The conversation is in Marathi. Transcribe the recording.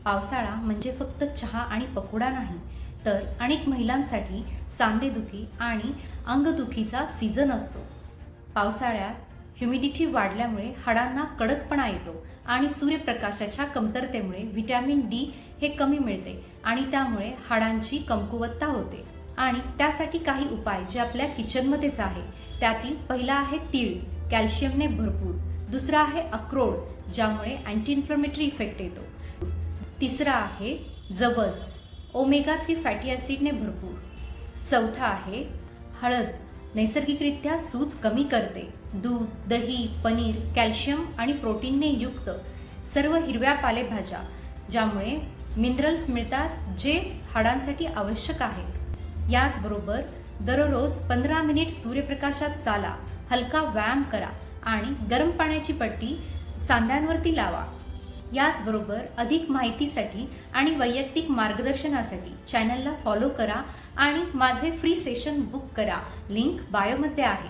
पावसाळा म्हणजे फक्त चहा आणि पकोडा नाही, तर अनेक महिलांसाठी सांधेदुखी आणि अंगदुखीचा सीझन असतो. पावसाळ्यात ह्युमिडिटी वाढल्यामुळे हाडांना कडकपणा येतो आणि सूर्यप्रकाशाच्या कमतरतेमुळे व्हिटॅमिन डी हे कमी मिळते आणि त्यामुळे हाडांची कमकुवतता होते. आणि त्यासाठी काही उपाय जे आपल्या किचनमध्येच आहे. त्यातील पहिला आहे तीळ, कॅल्शियमने भरपूर. दुसरा आहे अक्रोड, ज्यामुळे अँटी इन्फ्लेमेटरी इफेक्ट येतो. तिसरा आहे जवस, ओमेगा 3 फॅटी ॲसिडने भरपूर. चौथा आहे हळद, नैसर्गिकरित्या सूज कमी करते. दूध, दही, पनीर कॅल्शियम आणि प्रोटीनने युक्त सर्व हिरव्या पालेभाज्या, ज्यामुळे मिनरल्स मिळतात जे हाडांसाठी आवश्यक आहेत. याचबरोबर दररोज 15 मिनिट सूर्यप्रकाशात चाला, हलका व्यायाम करा आणि गरम पाण्याची पट्टी सांध्यांवरती लावा. याचबरोबर अधिक माहितीसाठी आणि वैयक्तिक मार्गदर्शनासाठी चॅनलला फॉलो करा आणि माझे फ्री सेशन बुक करा. लिंक बायोमध्ये आहे.